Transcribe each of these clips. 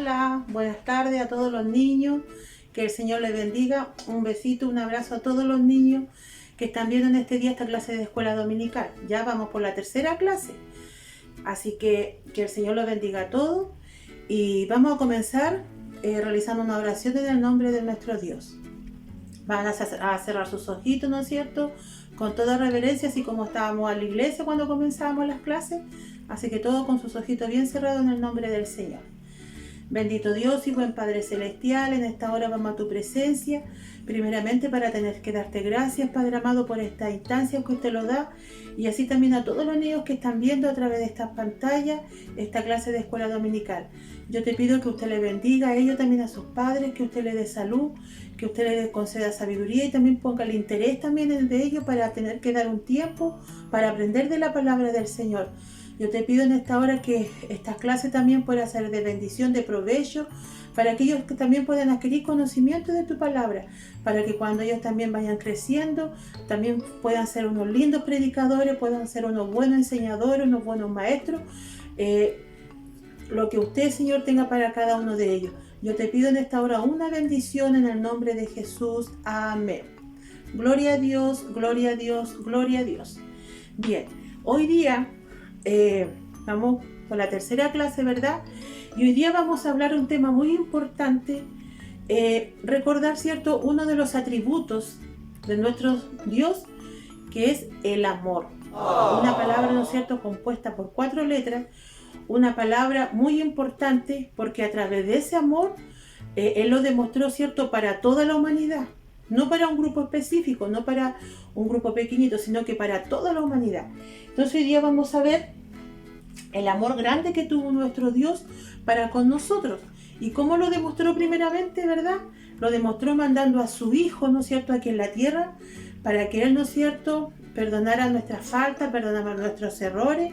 Hola, buenas tardes a todos los niños, que el Señor les bendiga, un besito, un abrazo a todos los niños que están viendo en este día esta clase de escuela dominical. Ya vamos por la tercera clase, así que el Señor los bendiga a todos y vamos a comenzar realizando una oración en el nombre de nuestro Dios. Van a cerrar sus ojitos, ¿no es cierto?, con toda reverencia, así como estábamos a la iglesia cuando comenzábamos las clases, así que todos con sus ojitos bien cerrados en el nombre del Señor. Bendito Dios y buen Padre Celestial, en esta hora vamos a tu presencia, primeramente para tener que darte gracias, Padre amado, por esta instancia que usted lo da, y así también a todos los niños que están viendo a través de estas pantallas esta clase de escuela dominical. Yo te pido que usted le bendiga a ellos, también a sus padres, que usted le dé salud, que usted le conceda sabiduría y también ponga el interés también de ellos para tener que dar un tiempo para aprender de la palabra del Señor. Yo te pido en esta hora que estas clases también puedan ser de bendición, de provecho, para que ellos también puedan adquirir conocimiento de tu palabra, para que cuando ellos también vayan creciendo, también puedan ser unos lindos predicadores, puedan ser unos buenos enseñadores, unos buenos maestros, lo que usted, Señor, tenga para cada uno de ellos. Yo te pido en esta hora una bendición en el nombre de Jesús. Amén. Gloria a Dios, gloria a Dios, gloria a Dios. Bien, hoy día vamos con la tercera clase, ¿verdad? Y hoy día vamos a hablar de un tema muy importante, recordar, ¿cierto?, uno de los atributos de nuestro Dios, que es el amor. Una palabra, ¿no es cierto?, compuesta por 4 letras, una palabra muy importante porque a través de ese amor, Él lo demostró, ¿cierto?, para toda la humanidad. No para un grupo específico, no para un grupo pequeñito, sino que para toda la humanidad. Entonces hoy día vamos a ver el amor grande que tuvo nuestro Dios para con nosotros. ¿Y cómo lo demostró primeramente, verdad? Lo demostró mandando a su Hijo, ¿no es cierto?, aquí en la tierra, para que Él, ¿no es cierto?, perdonara nuestras faltas, perdonara nuestros errores.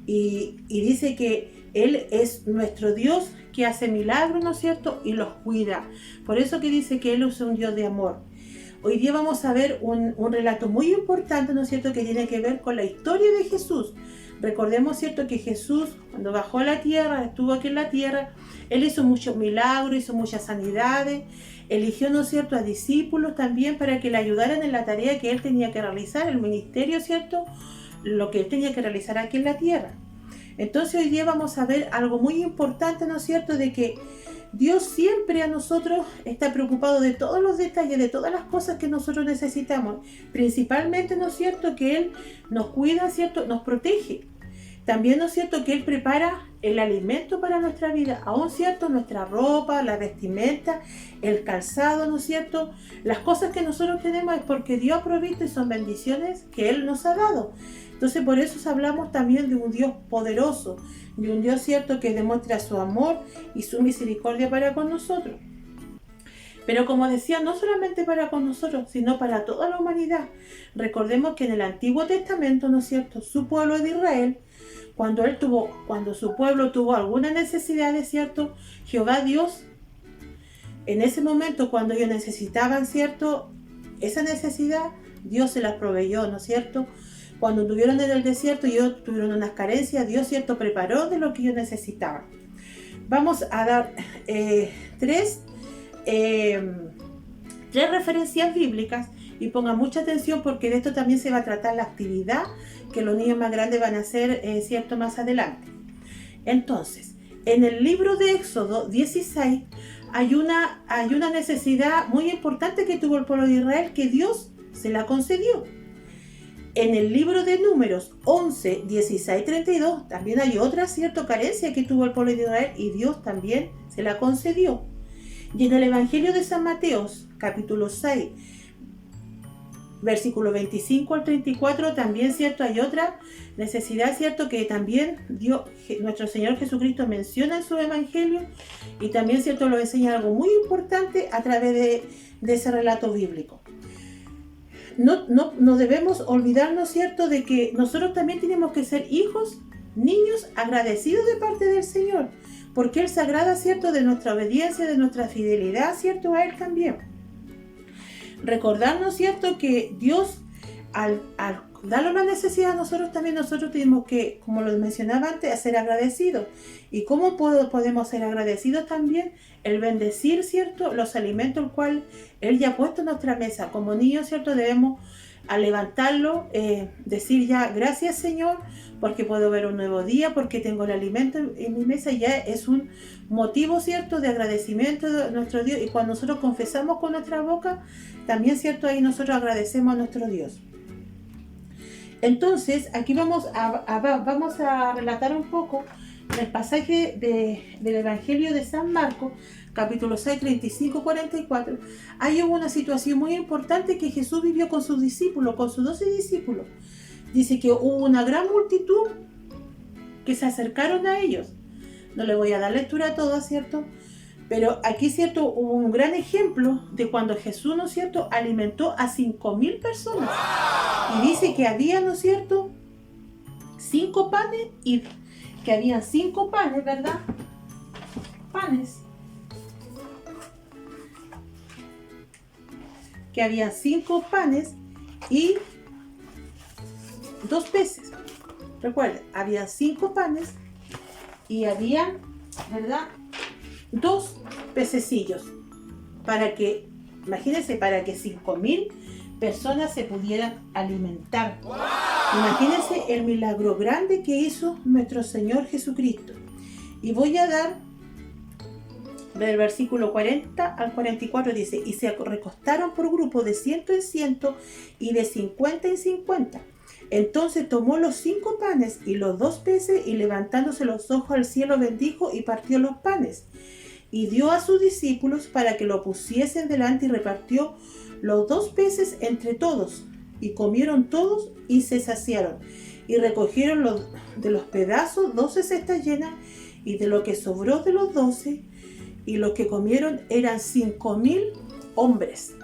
Y dice que Él es nuestro Dios que hace milagros, ¿no es cierto?, y los cuida. Por eso que dice que Él es un Dios de amor. Hoy día vamos a ver un relato muy importante, ¿no es cierto?, que tiene que ver con la historia de Jesús. Recordemos, ¿cierto?, que Jesús, cuando bajó a la tierra, estuvo aquí en la tierra, Él hizo muchos milagros, hizo muchas sanidades, eligió, ¿no es cierto?, a discípulos también para que le ayudaran en la tarea que Él tenía que realizar, el ministerio, ¿cierto?, lo que Él tenía que realizar aquí en la tierra. Entonces hoy día vamos a ver algo muy importante, ¿no es cierto?, de que Dios siempre a nosotros está preocupado de todos los detalles, de todas las cosas que nosotros necesitamos. Principalmente, ¿no es cierto?, que Él nos cuida, ¿cierto?, nos protege. También, ¿no es cierto?, que Él prepara el alimento para nuestra vida, aún, ¿cierto?, nuestra ropa, la vestimenta, el calzado, ¿no es cierto? Las cosas que nosotros tenemos es porque Dios ha provisto y son bendiciones que Él nos ha dado. Entonces por eso hablamos también de un Dios poderoso, de un Dios, ¿cierto?, que demuestra su amor y su misericordia para con nosotros. Pero como decía, no solamente para con nosotros, sino para toda la humanidad. Recordemos que en el Antiguo Testamento, ¿no es cierto?, su pueblo de Israel, cuando su pueblo tuvo alguna necesidad, ¿cierto?, Jehová Dios, en ese momento cuando ellos necesitaban, ¿cierto?, esa necesidad, Dios se las proveyó, ¿no es cierto? Cuando estuvieron en el desierto y ellos tuvieron unas carencias, Dios, ¿cierto?, preparó de lo que ellos necesitaban. Vamos a dar tres referencias bíblicas y ponga mucha atención porque de esto también se va a tratar la actividad que los niños más grandes van a hacer, ¿cierto?, más adelante. Entonces, en el libro de Éxodo 16 hay una necesidad muy importante que tuvo el pueblo de Israel que Dios se la concedió. En el libro de Números 11, 16, 32 también hay otra cierta carencia que tuvo el pueblo de Israel y Dios también se la concedió. Y en el Evangelio de San Mateo, capítulo 6, versículo 25 al 34, también, ¿cierto?, hay otra necesidad, ¿cierto?, que también nuestro Señor Jesucristo menciona en su Evangelio y también, ¿cierto?, lo enseña algo muy importante a través de ese relato bíblico. No debemos olvidarnos, ¿cierto?, de que nosotros también tenemos que ser hijos, niños agradecidos de parte del Señor, porque Él se agrada, ¿cierto?, de nuestra obediencia, de nuestra fidelidad, ¿cierto?, a Él también. Recordarnos, ¿cierto?, que Dios, al dado la necesidad, nosotros tenemos que, como lo mencionaba antes, ser agradecidos. ¿Y cómo podemos ser agradecidos también? El bendecir, ¿cierto?, los alimentos el cual Él ya ha puesto en nuestra mesa. Como niños, ¿cierto?, debemos al levantarlo, decir ya, gracias Señor, porque puedo ver un nuevo día, porque tengo el alimento en mi mesa. Ya es un motivo, ¿cierto?, de agradecimiento de nuestro Dios. Y cuando nosotros confesamos con nuestra boca, también, ¿cierto?, ahí nosotros agradecemos a nuestro Dios. Entonces, aquí vamos a relatar un poco el pasaje del Evangelio de San Marcos, capítulo 6, 35, 44. Ahí hubo una situación muy importante que Jesús vivió con sus discípulos, con sus 12 discípulos. Dice que hubo una gran multitud que se acercaron a ellos. No le voy a dar lectura a todas, ¿cierto? Pero aquí, ¿cierto?, hubo un gran ejemplo de cuando Jesús, ¿no es cierto?, alimentó a 5.000 personas. Y dice que había, ¿no es cierto?, 5 panes y que habían 5 panes, ¿verdad? Panes. Que habían 5 panes y 2 peces. Recuerden, había 5 panes y habían, ¿verdad?, 2 pececillos. Para que, imagínense, para que 5.000 personas se pudieran alimentar. Imagínense el milagro grande que hizo nuestro Señor Jesucristo. Y voy a dar del versículo 40 al 44, dice: y se recostaron por grupo de 100 en 100 y de 50 en 50. Entonces tomó los 5 panes y los 2 peces, y levantándose los ojos al cielo bendijo y partió los panes y dio a sus discípulos para que lo pusiesen delante, y repartió los 2 peces entre todos, y comieron todos y se saciaron, y recogieron de los pedazos 12 cestas llenas, y de lo que sobró de los 12, y los que comieron eran 5.000 hombres.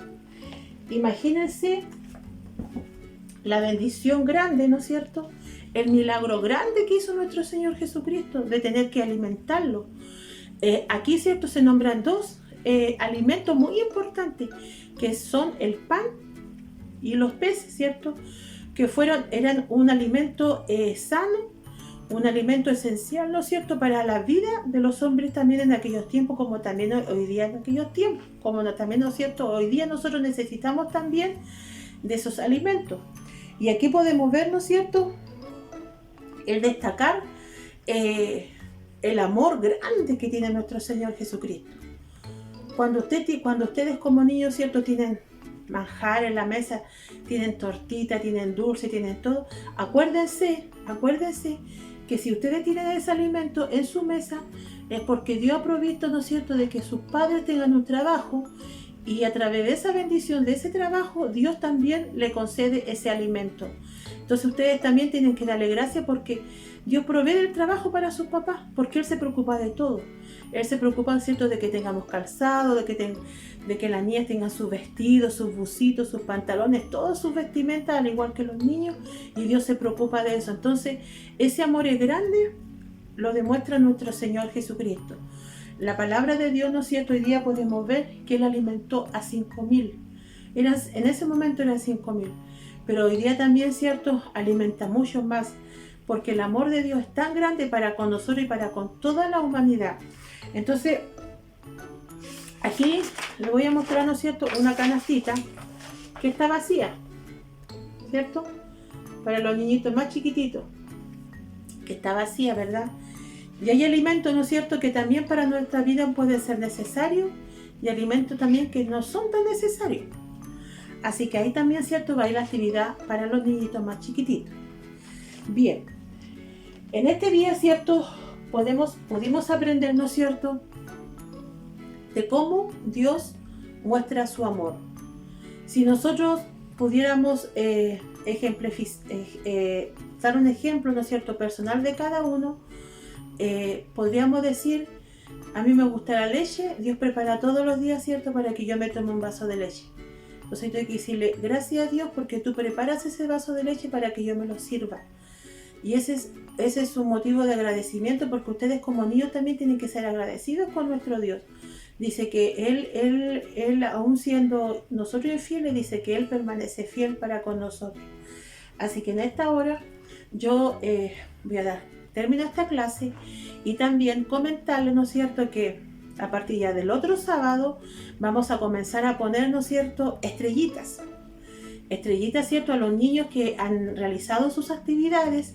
Imagínense la bendición grande, ¿no es cierto?, el milagro grande que hizo nuestro Señor Jesucristo de tener que alimentarlo. Aquí, ¿cierto?, se nombran 2 alimentos muy importantes, que son el pan y los peces, ¿cierto?, que eran un alimento sano, un alimento esencial, ¿no es cierto?, para la vida de los hombres también en aquellos tiempos, como también hoy día en aquellos tiempos, como también, ¿no es cierto?, hoy día nosotros necesitamos también de esos alimentos. Y aquí podemos ver, ¿no es cierto?, el destacar el amor grande que tiene nuestro Señor Jesucristo. Cuando ustedes como niños, ¿cierto?, tienen manjar en la mesa, tienen tortita, tienen dulce, tienen todo, acuérdense que si ustedes tienen ese alimento en su mesa, es porque Dios ha provisto, ¿no es cierto?, de que sus padres tengan un trabajo, y a través de esa bendición, de ese trabajo, Dios también le concede ese alimento. Entonces ustedes también tienen que darle gracias, porque Dios provee el trabajo para sus papás, porque Él se preocupa de todo. Él se preocupa, ¿cierto?, de que tengamos calzado, de que las niñas tengan sus vestidos, sus bucitos, sus pantalones, todas sus vestimentas, al igual que los niños, y Dios se preocupa de eso. Entonces, ese amor es grande, lo demuestra nuestro Señor Jesucristo. La palabra de Dios, ¿no es cierto?, hoy día podemos ver que Él alimentó a 5.000. En ese momento eran 5.000. Pero hoy día también, ¿cierto?, alimenta mucho más, porque el amor de Dios es tan grande para con nosotros y para con toda la humanidad. Entonces, aquí les voy a mostrar, ¿no es cierto?, una canastita que está vacía, ¿cierto?, para los niñitos más chiquititos, que está vacía, ¿verdad? Y hay alimentos, ¿no es cierto?, que también para nuestra vida pueden ser necesarios, y alimentos también que no son tan necesarios. Así que ahí también, ¿cierto?, va a ir la actividad para los niñitos más chiquititos. Bien, en este día, ¿cierto?, pudimos aprender, ¿no es cierto?, de cómo Dios muestra su amor. Si nosotros pudiéramos dar un ejemplo, ¿no es cierto?, personal de cada uno, podríamos decir: a mí me gusta la leche, Dios prepara todos los días, ¿cierto?, para que yo me tome un vaso de leche. Entonces tengo que decirle: gracias a Dios, porque tú preparas ese vaso de leche para que yo me lo sirva. Y ese es un motivo de agradecimiento, porque ustedes como niños también tienen que ser agradecidos con nuestro Dios. Dice que Él aún siendo nosotros infieles, dice que Él permanece fiel para con nosotros. Así que en esta hora yo voy a dar término a esta clase y también comentarles, ¿no es cierto?, que a partir ya del otro sábado vamos a comenzar a poner, ¿no es cierto?, estrellitas, ¿cierto?, a los niños que han realizado sus actividades,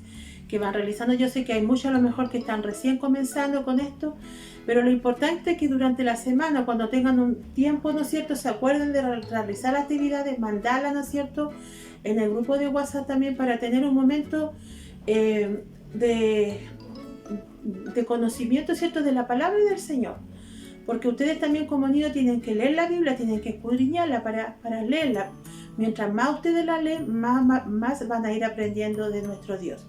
que van realizando. Yo sé que hay muchos a lo mejor que están recién comenzando con esto, pero lo importante es que durante la semana, cuando tengan un tiempo, ¿no es cierto?, se acuerden de realizar actividades, mandarlas, ¿no es cierto?, en el grupo de WhatsApp también, para tener un momento de conocimiento, ¿cierto?, de la palabra del Señor. Porque ustedes también como niños tienen que leer la Biblia, tienen que escudriñarla para leerla. Mientras más ustedes la leen, más van a ir aprendiendo de nuestro Dios.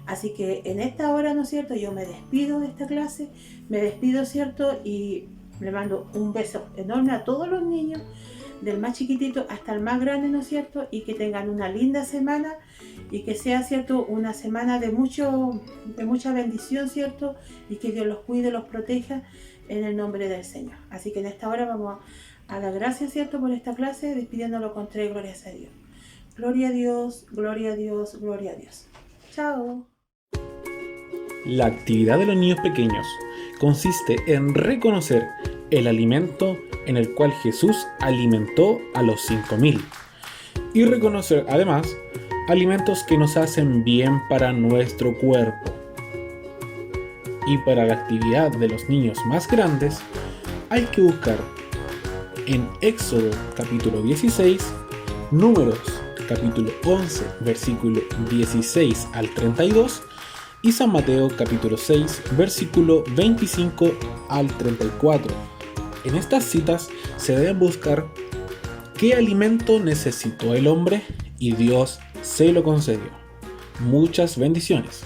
Así que en esta hora, ¿no es cierto?, yo me despido de esta clase, me despido, ¿cierto?, y le mando un beso enorme a todos los niños, del más chiquitito hasta el más grande, ¿no es cierto?, y que tengan una linda semana y que sea, ¿cierto?, una semana de mucha bendición, ¿cierto?, y que Dios los cuide, los proteja en el nombre del Señor. Así que en esta hora vamos a dar gracias, ¿cierto?, por esta clase, despidiéndolo con 3 glorias a Dios. Gloria a Dios, gloria a Dios, gloria a Dios. Chao. La actividad de los niños pequeños consiste en reconocer el alimento en el cual Jesús alimentó a los 5.000 y reconocer además alimentos que nos hacen bien para nuestro cuerpo. Y para la actividad de los niños más grandes hay que buscar en Éxodo capítulo 16, Números capítulo 11 versículo 16 al 32 y San Mateo capítulo 6 versículo 25 al 34. En estas citas se deben buscar qué alimento necesitó el hombre y Dios se lo concedió. Muchas bendiciones.